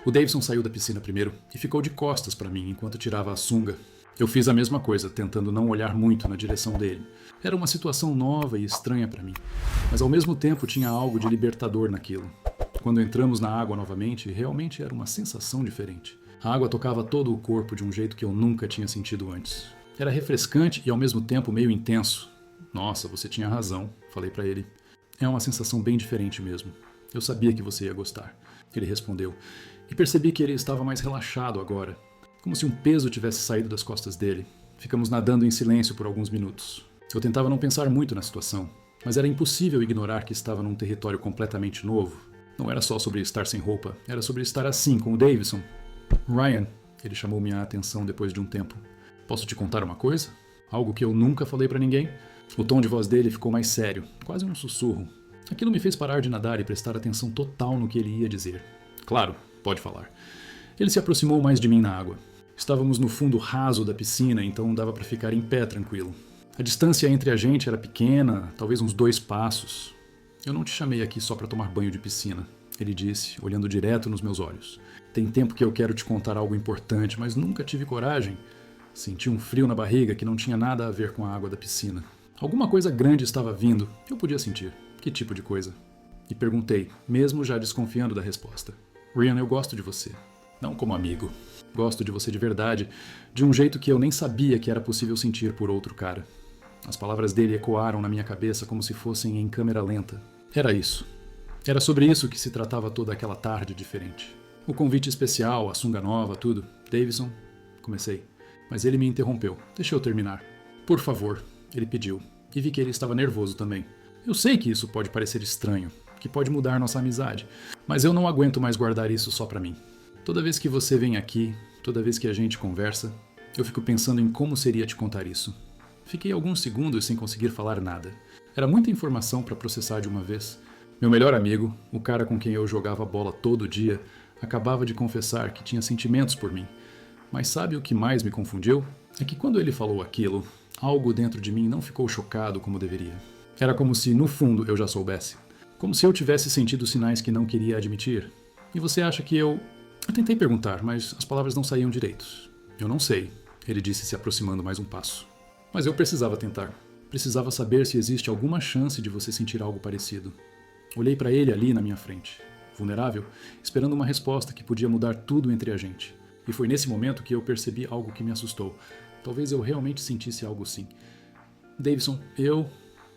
O Davidson saiu da piscina primeiro e ficou de costas para mim enquanto tirava a sunga. Eu fiz a mesma coisa, tentando não olhar muito na direção dele. Era uma situação nova e estranha para mim, mas ao mesmo tempo tinha algo de libertador naquilo. Quando entramos na água novamente, realmente era uma sensação diferente. A água tocava todo o corpo de um jeito que eu nunca tinha sentido antes. Era refrescante e ao mesmo tempo meio intenso. Nossa, você tinha razão, falei para ele. É uma sensação bem diferente mesmo. Eu sabia que você ia gostar. Ele respondeu, e percebi que ele estava mais relaxado agora, como se um peso tivesse saído das costas dele. Ficamos nadando em silêncio por alguns minutos. Eu tentava não pensar muito na situação, mas era impossível ignorar que estava num território completamente novo. Não era só sobre estar sem roupa, era sobre estar assim com o Davidson. Ryan, ele chamou minha atenção depois de um tempo. Posso te contar uma coisa? Algo que eu nunca falei pra ninguém? O tom de voz dele ficou mais sério, quase um sussurro. Aquilo me fez parar de nadar e prestar atenção total no que ele ia dizer. Claro, pode falar. Ele se aproximou mais de mim na água. Estávamos no fundo raso da piscina, então dava para ficar em pé tranquilo. A distância entre a gente era pequena, talvez uns 2 passos. Eu não te chamei aqui só para tomar banho de piscina, ele disse, olhando direto nos meus olhos. Tem tempo que eu quero te contar algo importante, mas nunca tive coragem. Senti um frio na barriga que não tinha nada a ver com a água da piscina. Alguma coisa grande estava vindo, eu podia sentir. Que tipo de coisa? E perguntei, mesmo já desconfiando da resposta. Ryan, eu gosto de você. Não como amigo. Gosto de você de verdade, de um jeito que eu nem sabia que era possível sentir por outro cara. As palavras dele ecoaram na minha cabeça como se fossem em câmera lenta. Era isso. Era sobre isso que se tratava toda aquela tarde diferente. O convite especial, a sunga nova, tudo. Davidson, comecei. Mas ele me interrompeu. Deixa eu terminar. Por favor, ele pediu. E vi que ele estava nervoso também. Eu sei que isso pode parecer estranho, que pode mudar nossa amizade, mas eu não aguento mais guardar isso só pra mim. Toda vez que você vem aqui, toda vez que a gente conversa, eu fico pensando em como seria te contar isso. Fiquei alguns segundos sem conseguir falar nada. Era muita informação pra processar de uma vez. Meu melhor amigo, o cara com quem eu jogava bola todo dia, acabava de confessar que tinha sentimentos por mim. Mas sabe o que mais me confundiu? É que quando ele falou aquilo, algo dentro de mim não ficou chocado como deveria. Era como se, no fundo, eu já soubesse. Como se eu tivesse sentido sinais que não queria admitir. E você acha que eu... Eu tentei perguntar, mas as palavras não saíam direitos. Eu não sei, ele disse se aproximando mais um passo. Mas eu precisava tentar. Precisava saber se existe alguma chance de você sentir algo parecido. Olhei para ele ali na minha frente, vulnerável, esperando uma resposta que podia mudar tudo entre a gente. E foi nesse momento que eu percebi algo que me assustou. Talvez eu realmente sentisse algo assim. Davidson,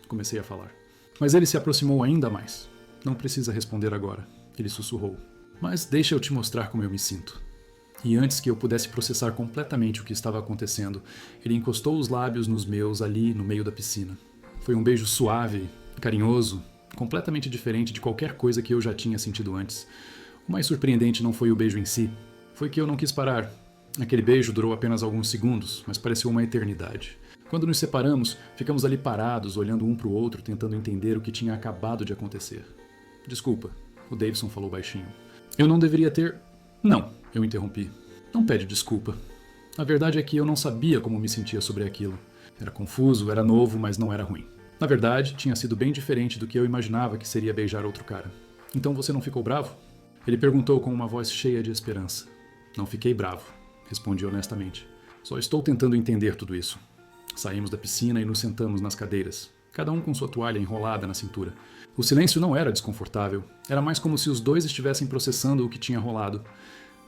comecei a falar. Mas ele se aproximou ainda mais. Não precisa responder agora, ele sussurrou. Mas deixa eu te mostrar como eu me sinto. E antes que eu pudesse processar completamente o que estava acontecendo, ele encostou os lábios nos meus ali no meio da piscina. Foi um beijo suave, carinhoso, completamente diferente de qualquer coisa que eu já tinha sentido antes. O mais surpreendente não foi o beijo em si, foi que eu não quis parar. Aquele beijo durou apenas alguns segundos, mas pareceu uma eternidade. Quando nos separamos, ficamos ali parados, olhando um para o outro, tentando entender o que tinha acabado de acontecer. Desculpa, o Davidson falou baixinho. Eu não deveria ter... Não, eu interrompi. Não pede desculpa. A verdade é que eu não sabia como me sentia sobre aquilo. Era confuso, era novo, mas não era ruim. Na verdade, tinha sido bem diferente do que eu imaginava que seria beijar outro cara. Então você não ficou bravo? Ele perguntou com uma voz cheia de esperança. Não fiquei bravo, respondi honestamente. Só estou tentando entender tudo isso. Saímos da piscina e nos sentamos nas cadeiras, cada um com sua toalha enrolada na cintura. O silêncio não era desconfortável, era mais como se os dois estivessem processando o que tinha rolado.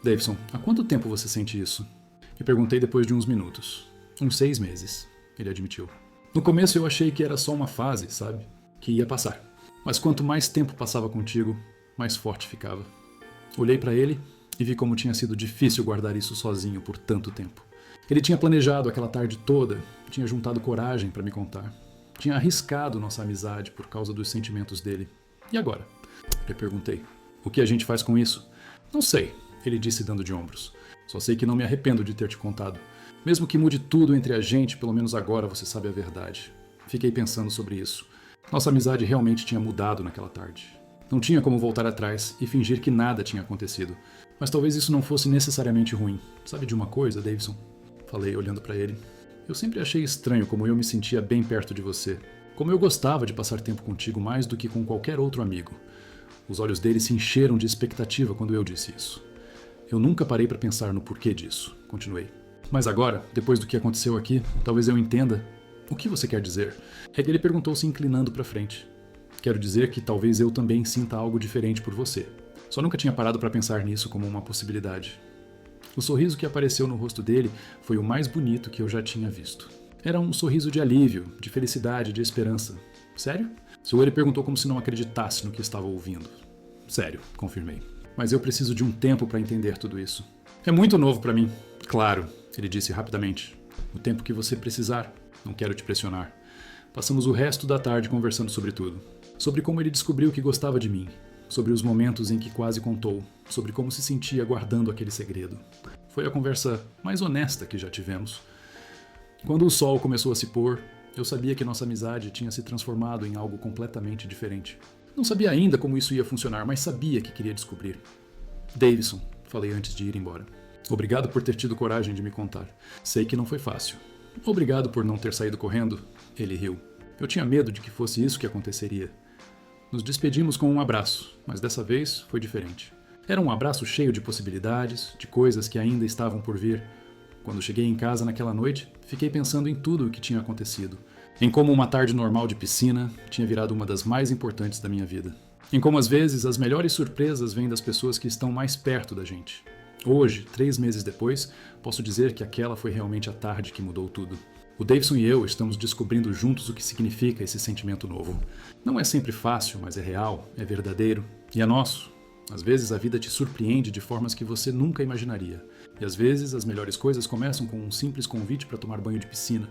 Davidson, há quanto tempo você sente isso? Eu perguntei depois de uns minutos. Uns 6 meses, ele admitiu. No começo eu achei que era só uma fase, sabe? Que ia passar. Mas quanto mais tempo passava contigo, mais forte ficava. Olhei para ele e vi como tinha sido difícil guardar isso sozinho por tanto tempo. Ele tinha planejado aquela tarde toda, tinha juntado coragem para me contar. Tinha arriscado nossa amizade por causa dos sentimentos dele. E agora? Eu perguntei. O que a gente faz com isso? Não sei, ele disse dando de ombros. Só sei que não me arrependo de ter te contado. Mesmo que mude tudo entre a gente, pelo menos agora você sabe a verdade. Fiquei pensando sobre isso. Nossa amizade realmente tinha mudado naquela tarde. Não tinha como voltar atrás e fingir que nada tinha acontecido. Mas talvez isso não fosse necessariamente ruim. Sabe de uma coisa, Davidson? Falei, olhando para ele. Eu sempre achei estranho como eu me sentia bem perto de você. Como eu gostava de passar tempo contigo mais do que com qualquer outro amigo. Os olhos dele se encheram de expectativa quando eu disse isso. Eu nunca parei para pensar no porquê disso, continuei. Mas agora, depois do que aconteceu aqui, talvez eu entenda. O que você quer dizer? Ele perguntou se inclinando para frente. Quero dizer que talvez eu também sinta algo diferente por você. Só nunca tinha parado para pensar nisso como uma possibilidade. O sorriso que apareceu no rosto dele foi o mais bonito que eu já tinha visto. Era um sorriso de alívio, de felicidade, de esperança. Sério? Ele perguntou como se não acreditasse no que estava ouvindo. Sério, confirmei. Mas eu preciso de um tempo para entender tudo isso. É muito novo para mim. Claro, ele disse rapidamente. O tempo que você precisar. Não quero te pressionar. Passamos o resto da tarde conversando sobre tudo. Sobre como ele descobriu que gostava de mim. Sobre os momentos em que quase contou. Sobre como se sentia guardando aquele segredo. Foi a conversa mais honesta que já tivemos. Quando o sol começou a se pôr, eu sabia que nossa amizade tinha se transformado em algo completamente diferente. Não sabia ainda como isso ia funcionar, mas sabia que queria descobrir. Davidson, falei antes de ir embora. Obrigado por ter tido coragem de me contar. Sei que não foi fácil. Obrigado por não ter saído correndo. Ele riu. Eu tinha medo de que fosse isso que aconteceria. Nos despedimos com um abraço, mas dessa vez foi diferente. Era um abraço cheio de possibilidades, de coisas que ainda estavam por vir. Quando cheguei em casa naquela noite, fiquei pensando em tudo o que tinha acontecido. Em como uma tarde normal de piscina tinha virado uma das mais importantes da minha vida. Em como às vezes as melhores surpresas vêm das pessoas que estão mais perto da gente. Hoje, 3 meses depois, posso dizer que aquela foi realmente a tarde que mudou tudo. O Davidson e eu estamos descobrindo juntos o que significa esse sentimento novo. Não é sempre fácil, mas é real, é verdadeiro e é nosso. Às vezes a vida te surpreende de formas que você nunca imaginaria. E às vezes as melhores coisas começam com um simples convite para tomar banho de piscina.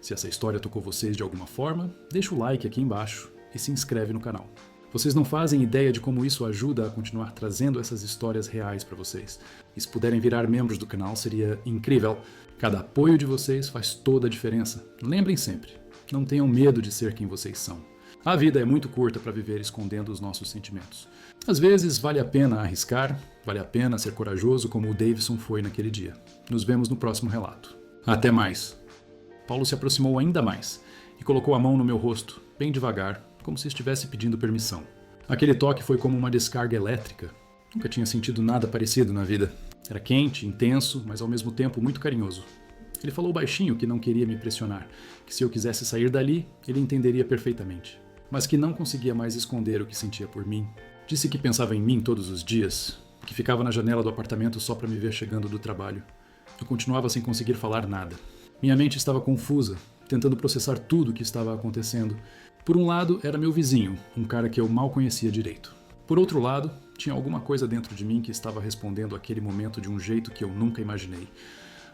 Se essa história tocou vocês de alguma forma, deixa o like aqui embaixo e se inscreve no canal. Vocês não fazem ideia de como isso ajuda a continuar trazendo essas histórias reais para vocês. E se puderem virar membros do canal, seria incrível. Cada apoio de vocês faz toda a diferença. Lembrem sempre, não tenham medo de ser quem vocês são. A vida é muito curta para viver escondendo os nossos sentimentos. Às vezes vale a pena arriscar, vale a pena ser corajoso como o Davidson foi naquele dia. Nos vemos no próximo relato. Até mais. Paulo se aproximou ainda mais e colocou a mão no meu rosto, bem devagar, como se estivesse pedindo permissão. Aquele toque foi como uma descarga elétrica. Nunca tinha sentido nada parecido na vida. Era quente, intenso, mas ao mesmo tempo muito carinhoso. Ele falou baixinho que não queria me pressionar, que se eu quisesse sair dali, ele entenderia perfeitamente, mas que não conseguia mais esconder o que sentia por mim. Disse que pensava em mim todos os dias, que ficava na janela do apartamento só para me ver chegando do trabalho. Eu continuava sem conseguir falar nada. Minha mente estava confusa, tentando processar tudo o que estava acontecendo. Por um lado, era meu vizinho, um cara que eu mal conhecia direito. Por outro lado, tinha alguma coisa dentro de mim que estava respondendo àquele momento de um jeito que eu nunca imaginei.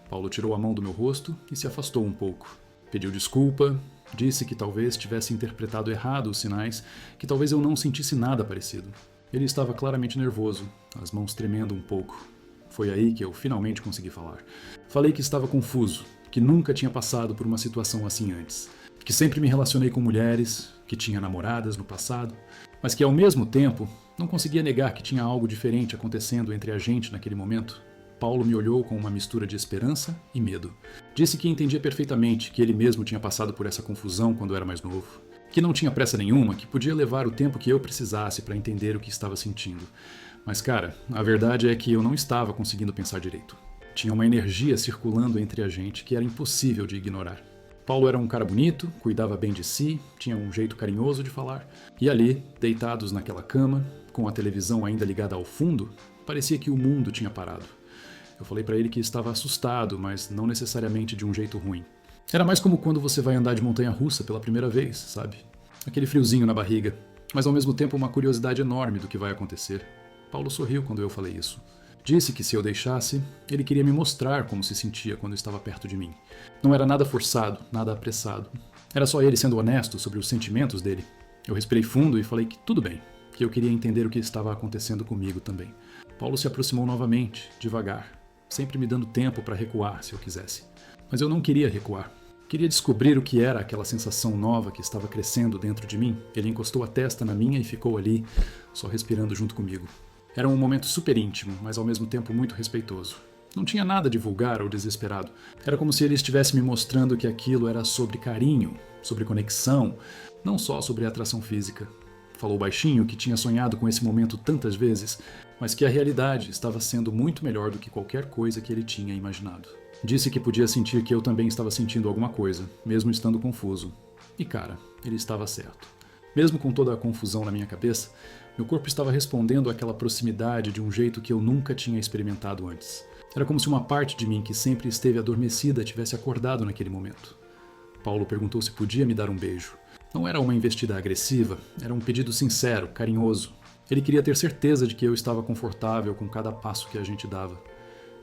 Paulo tirou a mão do meu rosto e se afastou um pouco. Pediu desculpa, disse que talvez tivesse interpretado errado os sinais, que talvez eu não sentisse nada parecido. Ele estava claramente nervoso, as mãos tremendo um pouco. Foi aí que eu finalmente consegui falar. Falei que estava confuso, que nunca tinha passado por uma situação assim antes, que sempre me relacionei com mulheres, que tinha namoradas no passado, mas que ao mesmo tempo não conseguia negar que tinha algo diferente acontecendo entre a gente naquele momento. Paulo me olhou com uma mistura de esperança e medo. Disse que entendia perfeitamente que ele mesmo tinha passado por essa confusão quando era mais novo, que não tinha pressa nenhuma, que podia levar o tempo que eu precisasse para entender o que estava sentindo. Mas cara, a verdade é que eu não estava conseguindo pensar direito. Tinha uma energia circulando entre a gente que era impossível de ignorar. Paulo era um cara bonito, cuidava bem de si, tinha um jeito carinhoso de falar. E ali, deitados naquela cama, com a televisão ainda ligada ao fundo, parecia que o mundo tinha parado. Eu falei pra ele que estava assustado, mas não necessariamente de um jeito ruim. Era mais como quando você vai andar de montanha-russa pela primeira vez, sabe? Aquele friozinho na barriga, mas ao mesmo tempo uma curiosidade enorme do que vai acontecer. Paulo sorriu quando eu falei isso. Disse que se eu deixasse, ele queria me mostrar como se sentia quando estava perto de mim. Não era nada forçado, nada apressado. Era só ele sendo honesto sobre os sentimentos dele. Eu respirei fundo e falei que tudo bem, que eu queria entender o que estava acontecendo comigo também. Paulo se aproximou novamente, devagar, sempre me dando tempo para recuar se eu quisesse. Mas eu não queria recuar. Queria descobrir o que era aquela sensação nova que estava crescendo dentro de mim. Ele encostou a testa na minha e ficou ali, só respirando junto comigo. Era um momento super íntimo, mas ao mesmo tempo muito respeitoso. Não tinha nada de vulgar ou desesperado. Era como se ele estivesse me mostrando que aquilo era sobre carinho, sobre conexão, não só sobre atração física. Falou baixinho que tinha sonhado com esse momento tantas vezes, mas que a realidade estava sendo muito melhor do que qualquer coisa que ele tinha imaginado. Disse que podia sentir que eu também estava sentindo alguma coisa, mesmo estando confuso. E cara, ele estava certo. Mesmo com toda a confusão na minha cabeça, meu corpo estava respondendo àquela proximidade de um jeito que eu nunca tinha experimentado antes. Era como se uma parte de mim que sempre esteve adormecida tivesse acordado naquele momento. Paulo perguntou se podia me dar um beijo. Não era uma investida agressiva, era um pedido sincero, carinhoso. Ele queria ter certeza de que eu estava confortável com cada passo que a gente dava.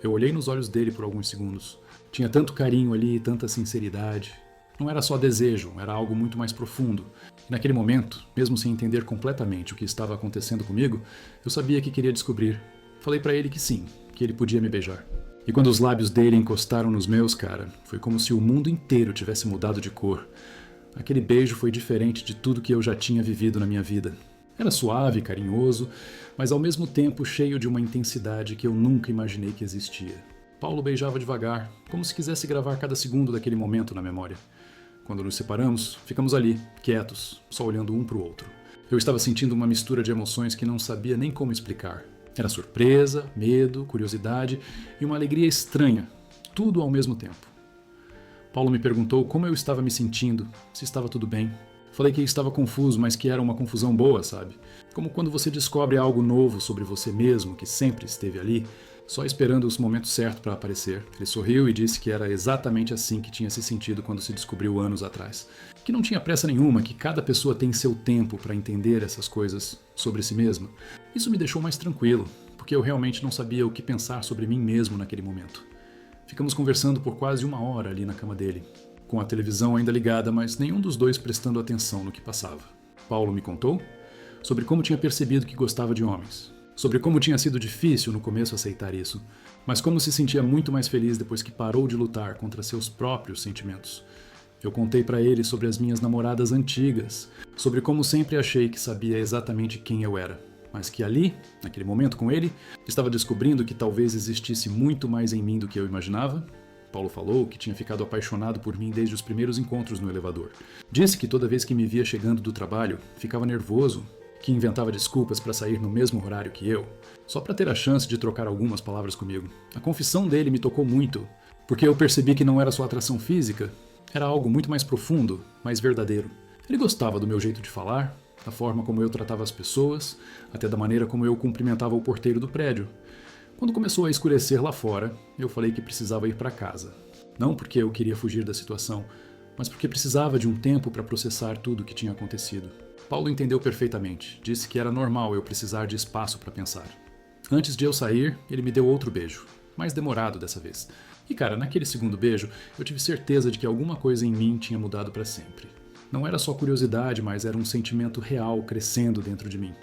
Eu olhei nos olhos dele por alguns segundos. Tinha tanto carinho ali e tanta sinceridade. Não era só desejo, era algo muito mais profundo. E naquele momento, mesmo sem entender completamente o que estava acontecendo comigo, eu sabia que queria descobrir. Falei pra ele que sim, que ele podia me beijar. E quando os lábios dele encostaram nos meus, cara, foi como se o mundo inteiro tivesse mudado de cor. Aquele beijo foi diferente de tudo que eu já tinha vivido na minha vida. Era suave, carinhoso, mas ao mesmo tempo cheio de uma intensidade que eu nunca imaginei que existia. Paulo beijava devagar, como se quisesse gravar cada segundo daquele momento na memória. Quando nos separamos, ficamos ali, quietos, só olhando um para o outro. Eu estava sentindo uma mistura de emoções que não sabia nem como explicar. Era surpresa, medo, curiosidade e uma alegria estranha, tudo ao mesmo tempo. Paulo me perguntou como eu estava me sentindo, se estava tudo bem. Falei que estava confuso, mas que era uma confusão boa, sabe? Como quando você descobre algo novo sobre você mesmo, que sempre esteve ali, só esperando os momentos certos para aparecer. Ele sorriu e disse que era exatamente assim que tinha se sentido quando se descobriu anos atrás. Que não tinha pressa nenhuma, que cada pessoa tem seu tempo para entender essas coisas sobre si mesma. Isso me deixou mais tranquilo, porque eu realmente não sabia o que pensar sobre mim mesmo naquele momento. Ficamos conversando por quase 1 hora ali na cama dele, com a televisão ainda ligada, mas nenhum dos dois prestando atenção no que passava. Paulo me contou sobre como tinha percebido que gostava de homens, sobre como tinha sido difícil no começo aceitar isso, mas como se sentia muito mais feliz depois que parou de lutar contra seus próprios sentimentos. Eu contei para ele sobre as minhas namoradas antigas, sobre como sempre achei que sabia exatamente quem eu era, mas que ali, naquele momento com ele, estava descobrindo que talvez existisse muito mais em mim do que eu imaginava. Paulo falou que tinha ficado apaixonado por mim desde os primeiros encontros no elevador. Disse que toda vez que me via chegando do trabalho, ficava nervoso, que inventava desculpas para sair no mesmo horário que eu, só para ter a chance de trocar algumas palavras comigo. A confissão dele me tocou muito, porque eu percebi que não era só atração física, era algo muito mais profundo, mais verdadeiro. Ele gostava do meu jeito de falar, da forma como eu tratava as pessoas, até da maneira como eu cumprimentava o porteiro do prédio. Quando começou a escurecer lá fora, eu falei que precisava ir para casa. Não porque eu queria fugir da situação, mas porque precisava de um tempo para processar tudo o que tinha acontecido. Paulo entendeu perfeitamente, disse que era normal eu precisar de espaço para pensar. Antes de eu sair, ele me deu outro beijo, mais demorado dessa vez. E cara, naquele segundo beijo, eu tive certeza de que alguma coisa em mim tinha mudado para sempre. Não era só curiosidade, mas era um sentimento real crescendo dentro de mim.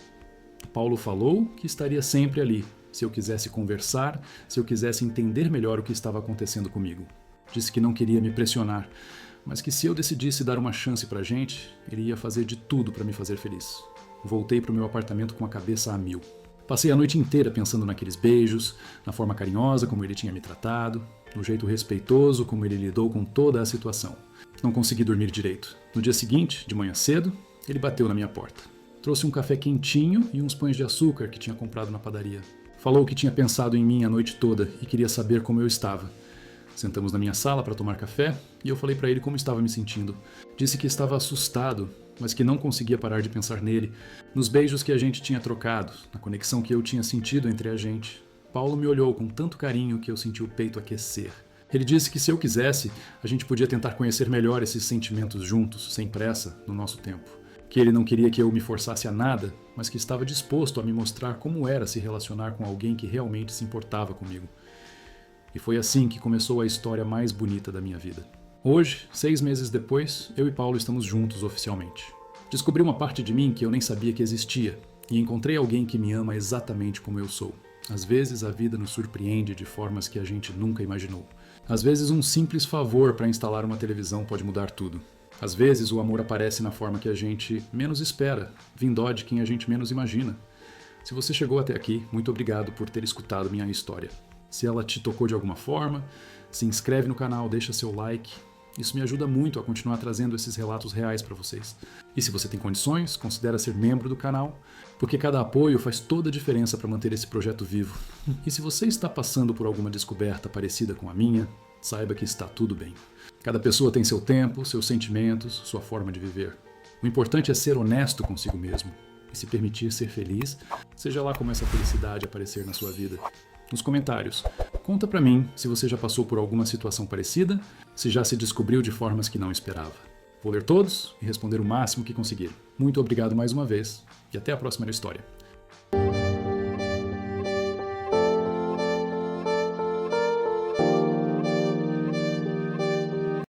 Paulo falou que estaria sempre ali, se eu quisesse conversar, se eu quisesse entender melhor o que estava acontecendo comigo. Disse que não queria me pressionar, mas que se eu decidisse dar uma chance pra gente, ele ia fazer de tudo para me fazer feliz. Voltei pro meu apartamento com a cabeça a mil. Passei a noite inteira pensando naqueles beijos, na forma carinhosa como ele tinha me tratado, no jeito respeitoso como ele lidou com toda a situação. Não consegui dormir direito. No dia seguinte, de manhã cedo, ele bateu na minha porta. Trouxe um café quentinho e uns pães de açúcar que tinha comprado na padaria. Falou que tinha pensado em mim a noite toda e queria saber como eu estava. Sentamos na minha sala para tomar café e eu falei para ele como estava me sentindo. Disse que estava assustado, mas que não conseguia parar de pensar nele, nos beijos que a gente tinha trocado, na conexão que eu tinha sentido entre a gente. Paulo me olhou com tanto carinho que eu senti o peito aquecer. Ele disse que se eu quisesse, a gente podia tentar conhecer melhor esses sentimentos juntos, sem pressa, no nosso tempo. Que ele não queria que eu me forçasse a nada, mas que estava disposto a me mostrar como era se relacionar com alguém que realmente se importava comigo. E foi assim que começou a história mais bonita da minha vida. Hoje, 6 meses depois, eu e Paulo estamos juntos oficialmente. Descobri uma parte de mim que eu nem sabia que existia, e encontrei alguém que me ama exatamente como eu sou. Às vezes a vida nos surpreende de formas que a gente nunca imaginou. Às vezes um simples favor para instalar uma televisão pode mudar tudo. Às vezes o amor aparece na forma que a gente menos espera, vindó de quem a gente menos imagina. Se você chegou até aqui, muito obrigado por ter escutado minha história. Se ela te tocou de alguma forma, se inscreve no canal, deixa seu like Isso me ajuda muito a continuar trazendo esses relatos reais para vocês. E se você tem condições, considere ser membro do canal, porque cada apoio faz toda a diferença para manter esse projeto vivo. E se você está passando por alguma descoberta parecida com a minha, saiba que está tudo bem. Cada pessoa tem seu tempo, seus sentimentos, sua forma de viver. O importante é ser honesto consigo mesmo e se permitir ser feliz, seja lá como essa felicidade aparecer na sua vida. Nos comentários, conta pra mim se você já passou por alguma situação parecida, se já se descobriu de formas que não esperava. Vou ler todos e responder o máximo que conseguir. Muito obrigado mais uma vez e até a próxima história.